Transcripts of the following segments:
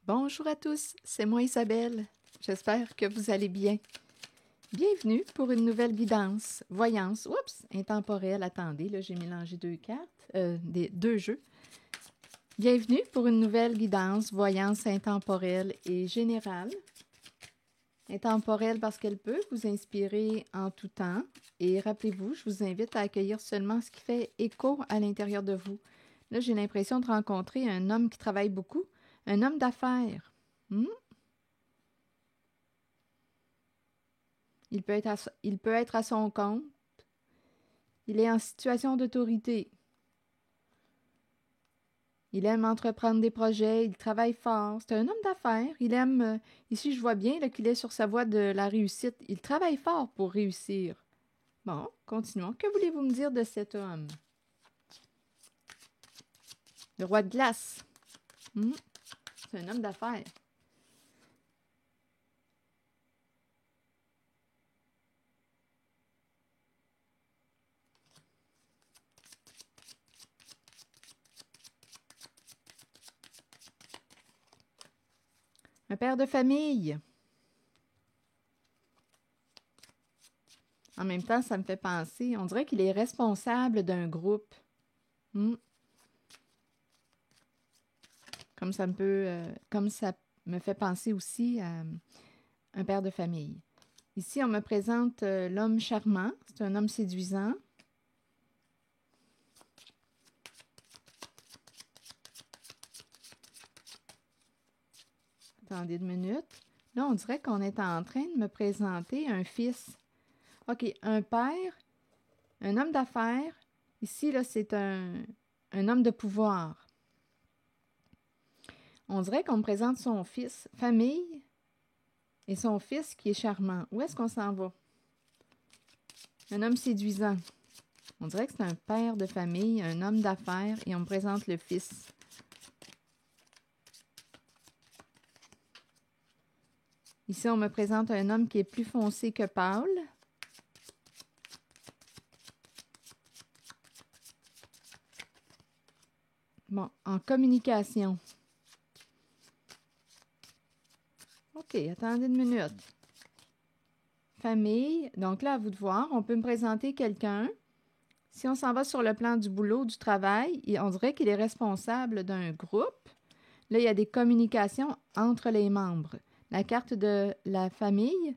Bonjour à tous, c'est moi Isabelle. J'espère que vous allez bien. Bienvenue pour une nouvelle guidance, voyance, intemporelle. Attendez, là j'ai mélangé deux cartes, deux jeux. Bienvenue pour une nouvelle guidance, voyance intemporelle et générale. Intemporelle parce qu'elle peut vous inspirer en tout temps. Et rappelez-vous, je vous invite à accueillir seulement ce qui fait écho à l'intérieur de vous. Là, j'ai l'impression de rencontrer un homme qui travaille beaucoup, un homme d'affaires. Il peut être à son compte. Il est en situation d'autorité. Il aime entreprendre des projets, il travaille fort. C'est un homme d'affaires. Il aime, ici je vois bien qu'il est sur sa voie de la réussite. Il travaille fort pour réussir. Bon, continuons. Que voulez-vous me dire de cet homme? Le roi de glace. C'est un homme d'affaires. Un père de famille. En même temps, ça me fait penser, on dirait qu'il est responsable d'un groupe. Comme ça me fait penser aussi à un père de famille. Ici, on me présente l'homme charmant. C'est un homme séduisant. Attendez une minute. Là, on dirait qu'on est en train de me présenter un fils. OK, un père, un homme d'affaires. Ici, là, c'est un homme de pouvoir. On dirait qu'on me présente son fils, famille, et son fils qui est charmant. Où est-ce qu'on s'en va? Un homme séduisant. On dirait que c'est un père de famille, un homme d'affaires, et on me présente le fils. Ici, on me présente un homme qui est plus foncé que pâle. Bon, en communication. OK, attendez une minute. Famille. Donc là, à vous de voir, on peut me présenter quelqu'un. Si on s'en va sur le plan du boulot, du travail, on dirait qu'il est responsable d'un groupe. Là, il y a des communications entre les membres. La carte de la famille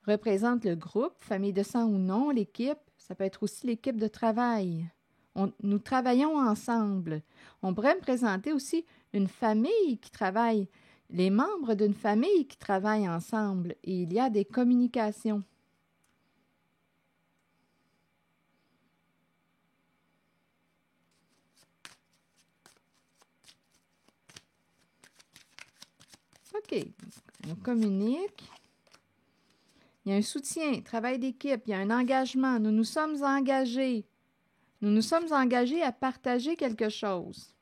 représente le groupe, famille de sang ou non, l'équipe. Ça peut être aussi l'équipe de travail. Nous travaillons ensemble. On pourrait me présenter aussi une famille qui travaille, les membres d'une famille qui travaillent ensemble. Et il y a des communications. OK, on communique. Il y a un soutien, travail d'équipe, il y a un engagement. Nous nous sommes engagés. Nous nous sommes engagés à partager quelque chose.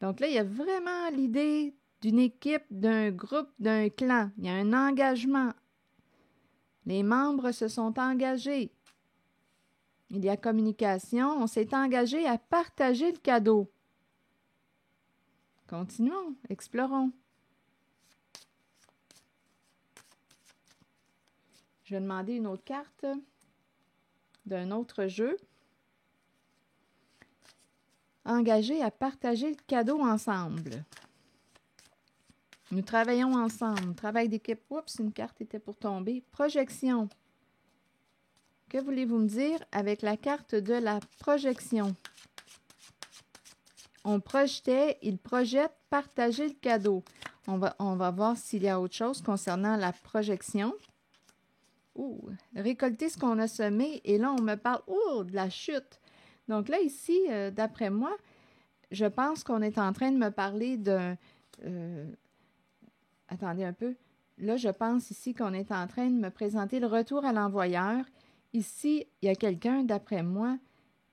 Donc là, il y a vraiment l'idée d'une équipe, d'un groupe, d'un clan. Il y a un engagement. Les membres se sont engagés. Il y a communication. On s'est engagé à partager le cadeau. Continuons, explorons. Je vais demander une autre carte d'un autre jeu. Engagé à partager le cadeau ensemble. Nous travaillons ensemble. Travail d'équipe. Oups, une carte était pour tomber. Projection. Que voulez-vous me dire avec la carte de la projection? On projetait, il projette, partager le cadeau. On va voir s'il y a autre chose concernant la projection. Récolter ce qu'on a semé. Et là, on me parle de la chute. Donc là, ici, d'après moi, je pense qu'on est en train de me parler d'un... attendez un peu. Là, je pense ici qu'on est en train de me présenter le retour à l'envoyeur. Ici, il y a quelqu'un, d'après moi,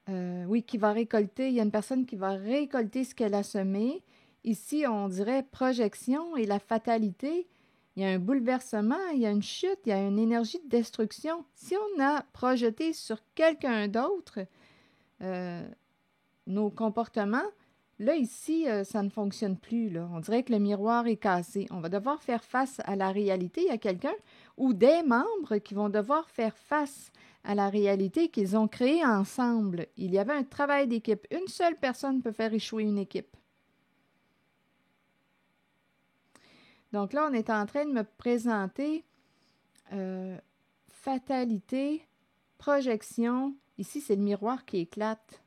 qui va récolter. Il y a une personne qui va récolter ce qu'elle a semé. Ici, on dirait projection et la fatalité. Il y a un bouleversement, il y a une chute, il y a une énergie de destruction. Si on a projeté sur quelqu'un d'autre nos comportements, Là, ici, ça ne fonctionne plus, là. On dirait que le miroir est cassé. On va devoir faire face à la réalité. Il y a quelqu'un ou des membres qui vont devoir faire face à la réalité qu'ils ont créée ensemble. Il y avait un travail d'équipe. Une seule personne peut faire échouer une équipe. Donc là, on est en train de me présenter fatalité, projection. Ici, c'est le miroir qui éclate.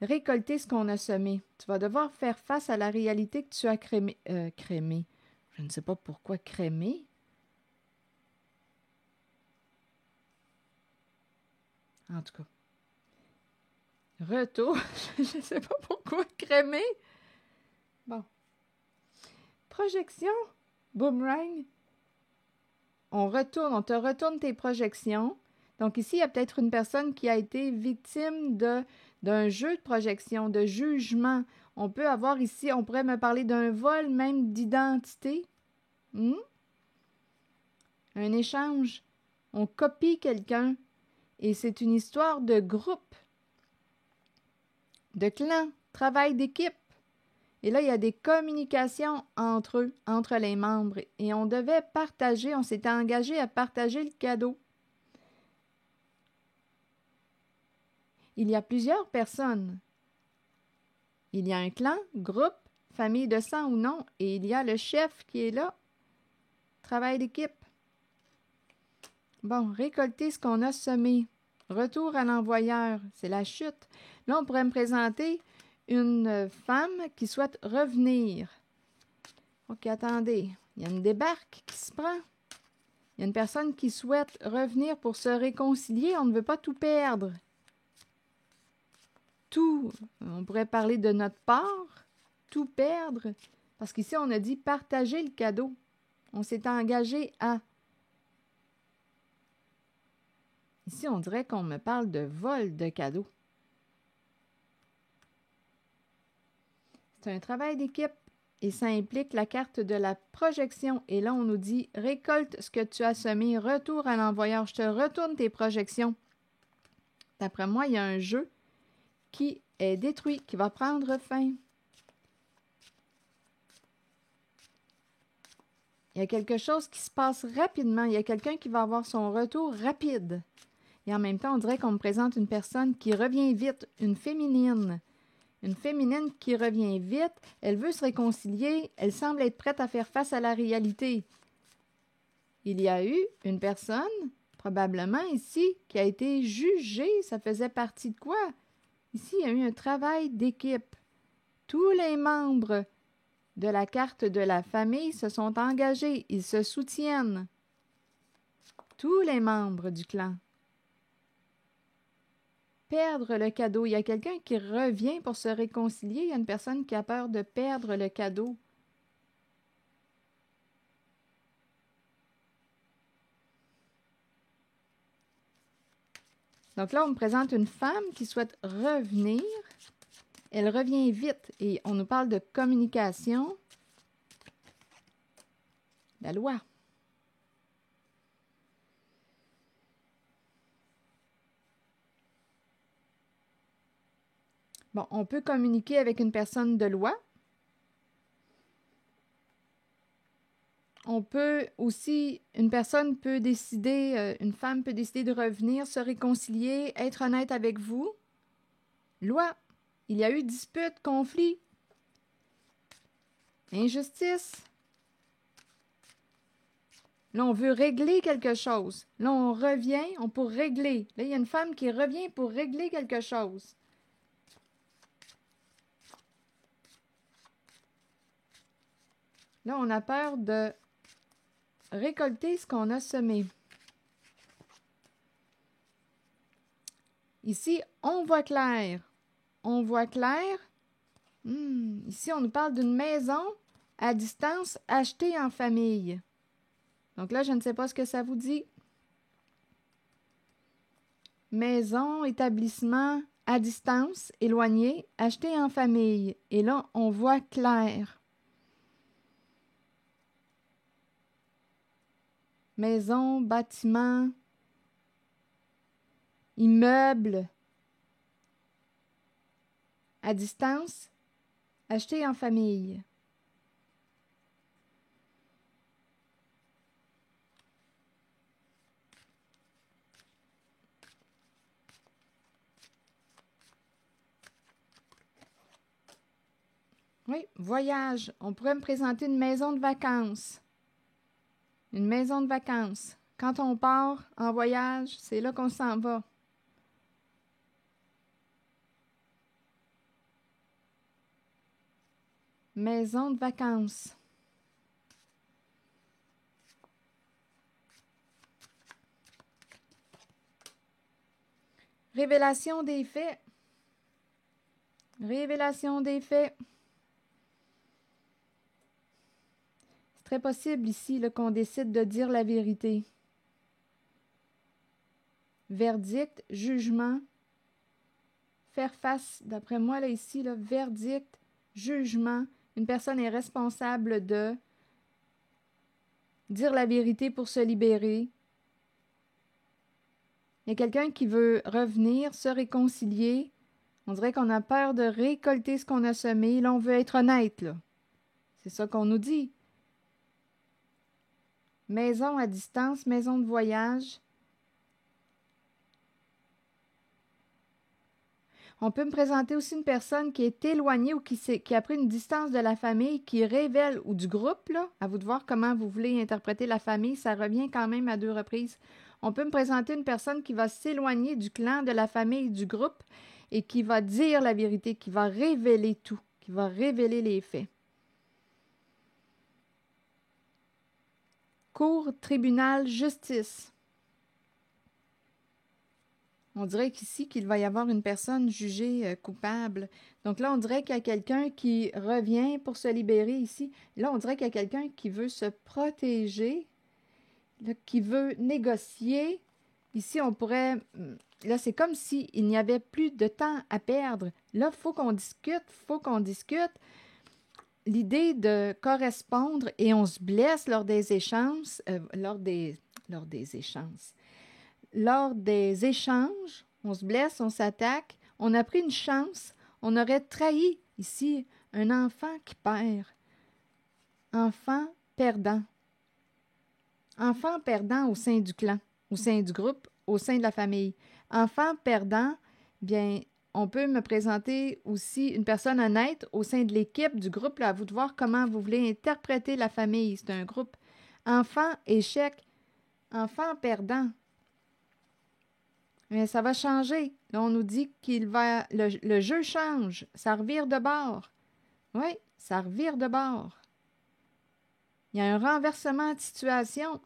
Récolter ce qu'on a semé. Tu vas devoir faire face à la réalité que tu as crémé. Je ne sais pas pourquoi crémer. En tout cas. Retour. Je ne sais pas pourquoi crémer. Bon. Projection. Boomerang. On te retourne tes projections. Donc ici, il y a peut-être une personne qui a été victime d'un jeu de projection, de jugement. On peut avoir ici, on pourrait me parler d'un vol même d'identité. Un échange. On copie quelqu'un. Et c'est une histoire de groupe, de clan, travail d'équipe. Et là, il y a des communications entre eux, entre les membres. Et on devait partager, on s'était engagé à partager le cadeau. Il y a plusieurs personnes. Il y a un clan, groupe, famille de sang ou non, et il y a le chef qui est là. Travail d'équipe. Bon, récolter ce qu'on a semé. Retour à l'envoyeur, c'est la chute. Là, on pourrait me présenter une femme qui souhaite revenir. OK, attendez. Il y a une débarque qui se prend. Il y a une personne qui souhaite revenir pour se réconcilier. On ne veut pas tout perdre. Tout, on pourrait parler de notre part, tout perdre. Parce qu'ici, on a dit partager le cadeau. On s'est engagé à. Ici, on dirait qu'on me parle de vol de cadeaux. C'est un travail d'équipe et ça implique la carte de la projection. Et là, on nous dit récolte ce que tu as semé, retour à l'envoyeur. Je te retourne tes projections. D'après moi, il y a un jeu qui est détruit, qui va prendre fin. Il y a quelque chose qui se passe rapidement. Il y a quelqu'un qui va avoir son retour rapide. Et en même temps, on dirait qu'on me présente une personne qui revient vite, une féminine. Une féminine qui revient vite, elle veut se réconcilier, elle semble être prête à faire face à la réalité. Il y a eu une personne, probablement ici, qui a été jugée. Ça faisait partie de quoi? Ici, il y a eu un travail d'équipe. Tous les membres de la carte de la famille se sont engagés, ils se soutiennent. Tous les membres du clan. Perdre le cadeau. Il y a quelqu'un qui revient pour se réconcilier. Il y a une personne qui a peur de perdre le cadeau. Donc là, on me présente une femme qui souhaite revenir. Elle revient vite et on nous parle de communication. La loi. Bon, on peut communiquer avec une personne de loi. On peut aussi, une personne peut décider, une femme peut décider de revenir, se réconcilier, être honnête avec vous. Loi. Il y a eu dispute, conflit, injustice. Là, on veut régler quelque chose. Là, on revient, on pour régler. Là, il y a une femme qui revient pour régler quelque chose. Là, on a peur de récolter ce qu'on a semé. Ici, on voit clair. On voit clair. Ici, on nous parle d'une maison à distance achetée en famille. Donc là, je ne sais pas ce que ça vous dit. Maison, établissement, à distance, éloigné, acheté en famille. Et là, on voit clair. Maison, bâtiment, immeuble, à distance, Acheter en famille. Oui, voyage. On pourrait me présenter une maison de vacances. Une maison de vacances. Quand on part en voyage, c'est là qu'on s'en va. Maison de vacances. Révélation des faits. Révélation des faits. C'est très possible ici là, qu'on décide de dire la vérité. Verdict, jugement. Faire face, d'après moi, là, ici, là, verdict, jugement. Une personne est responsable de dire la vérité pour se libérer. Il y a quelqu'un qui veut revenir, se réconcilier. On dirait qu'on a peur de récolter ce qu'on a semé. Là, on veut être honnête, là. C'est ça qu'on nous dit. Maison à distance, maison de voyage. On peut me présenter aussi une personne qui est éloignée ou qui a pris une distance de la famille, qui révèle, ou du groupe, là. À vous de voir comment vous voulez interpréter la famille. Ça revient quand même à 2 reprises. On peut me présenter une personne qui va s'éloigner du clan, de la famille, du groupe, et qui va dire la vérité, qui va révéler tout, qui va révéler les faits. Cour, tribunal, justice. On dirait qu'ici, qu'il va y avoir une personne jugée coupable. Donc là, on dirait qu'il y a quelqu'un qui revient pour se libérer ici. Là, on dirait qu'il y a quelqu'un qui veut se protéger, là, qui veut négocier. Ici, on pourrait... Là, c'est comme s'il n'y avait plus de temps à perdre. Là, il faut qu'on discute. L'idée de correspondre et on se blesse lors des échanges, lors des échanges, on se blesse, on s'attaque, on a pris une chance, on aurait trahi ici un enfant qui perd. Enfant perdant. Enfant perdant au sein du clan, au sein du groupe, au sein de la famille. Enfant perdant, bien, on peut me présenter aussi une personne honnête au sein de l'équipe, du groupe, là, à vous de voir comment vous voulez interpréter la famille. C'est un groupe. Enfant échec, enfant perdant. Mais ça va changer. Là, on nous dit le jeu change. Ça revire de bord. Oui, ça revire de bord. Il y a un renversement de situation.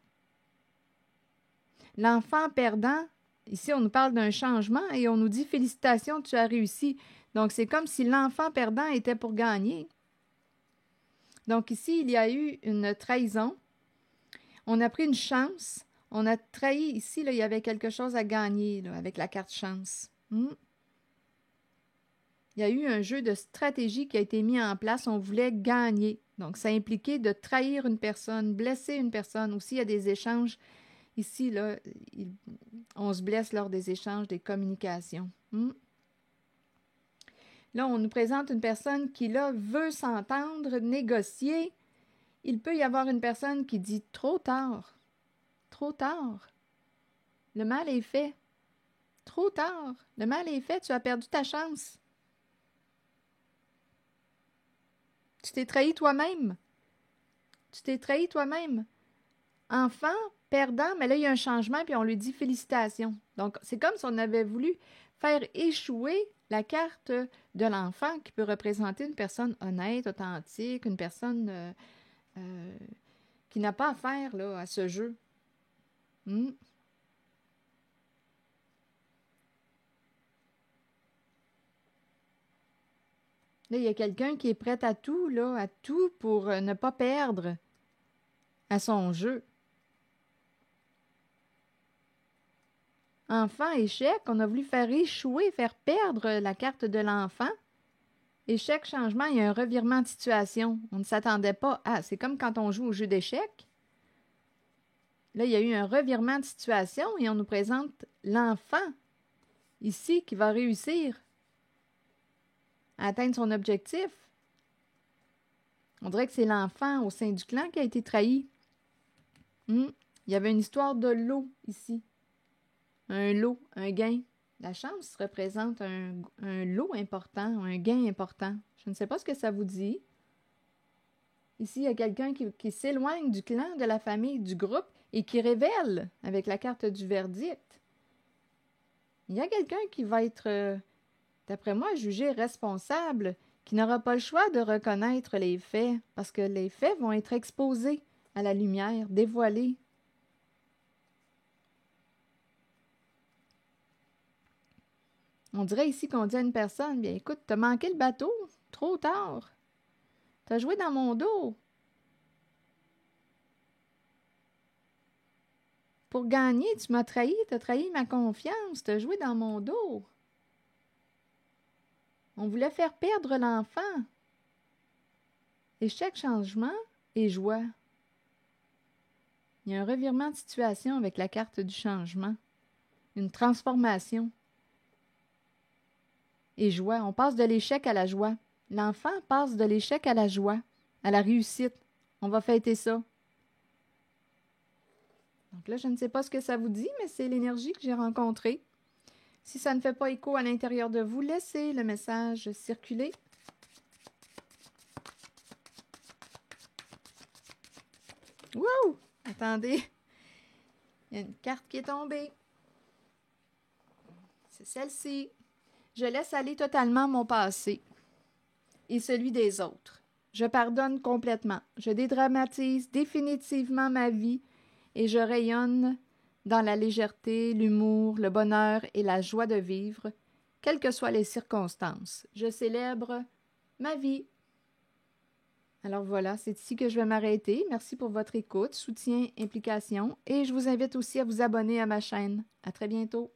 L'enfant perdant, ici, on nous parle d'un changement et on nous dit « Félicitations, tu as réussi ». Donc, c'est comme si l'enfant perdant était pour gagner. Donc, ici, il y a eu une trahison. On a pris une chance. On a trahi ici, là, il y avait quelque chose à gagner là, avec la carte chance. Il y a eu un jeu de stratégie qui a été mis en place. On voulait gagner. Donc, ça impliquait de trahir une personne, blesser une personne. Aussi, il y a des échanges. Ici, là, on se blesse lors des échanges, des communications. Là, on nous présente une personne qui, là, veut s'entendre, négocier. Il peut y avoir une personne qui dit « trop tard ». Trop tard. Le mal est fait. Trop tard. Le mal est fait. Tu as perdu ta chance. Tu t'es trahi toi-même. Tu t'es trahi toi-même. Enfant, perdant, mais là, il y a un changement, puis on lui dit félicitations. Donc, c'est comme si on avait voulu faire échouer la carte de l'enfant qui peut représenter une personne honnête, authentique, une personne qui n'a pas affaire là, à ce jeu. Là, il y a quelqu'un qui est prêt à tout, là, à tout pour ne pas perdre à son jeu. Enfant, échec, on a voulu faire échouer, faire perdre la carte de l'enfant. Échec, changement, il y a un revirement de situation. On ne s'attendait pas à... C'est comme quand on joue au jeu d'échecs. Là, il y a eu un revirement de situation et on nous présente l'enfant ici qui va réussir à atteindre son objectif. On dirait que c'est l'enfant au sein du clan qui a été trahi. Il y avait une histoire de lot ici. Un lot, un gain. La chance représente un lot important, un gain important. Je ne sais pas ce que ça vous dit. Ici, il y a quelqu'un qui s'éloigne du clan, de la famille, du groupe et qui révèle avec la carte du verdict. Il y a quelqu'un qui va être, d'après moi, jugé responsable, qui n'aura pas le choix de reconnaître les faits parce que les faits vont être exposés à la lumière, dévoilés. On dirait ici qu'on dit à une personne, bien écoute, t'as manqué le bateau, trop tard. T'as joué dans mon dos. Pour gagner, tu m'as trahi, t'as trahi ma confiance, t'as joué dans mon dos. On voulait faire perdre l'enfant. Échec, changement et joie. Il y a un revirement de situation avec la carte du changement. Une transformation. Et joie. On passe de l'échec à la joie. L'enfant passe de l'échec à la joie, à la réussite. On va fêter ça. Donc là, je ne sais pas ce que ça vous dit, mais c'est l'énergie que j'ai rencontrée. Si ça ne fait pas écho à l'intérieur de vous, laissez le message circuler. Wow! Attendez. Il y a une carte qui est tombée. C'est celle-ci. Je laisse aller totalement mon passé et celui des autres. Je pardonne complètement. Je dédramatise définitivement ma vie et je rayonne dans la légèreté, l'humour, le bonheur et la joie de vivre, quelles que soient les circonstances. Je célèbre ma vie. Alors voilà, c'est ici que je vais m'arrêter. Merci pour votre écoute, soutien, implication et je vous invite aussi à vous abonner à ma chaîne. À très bientôt.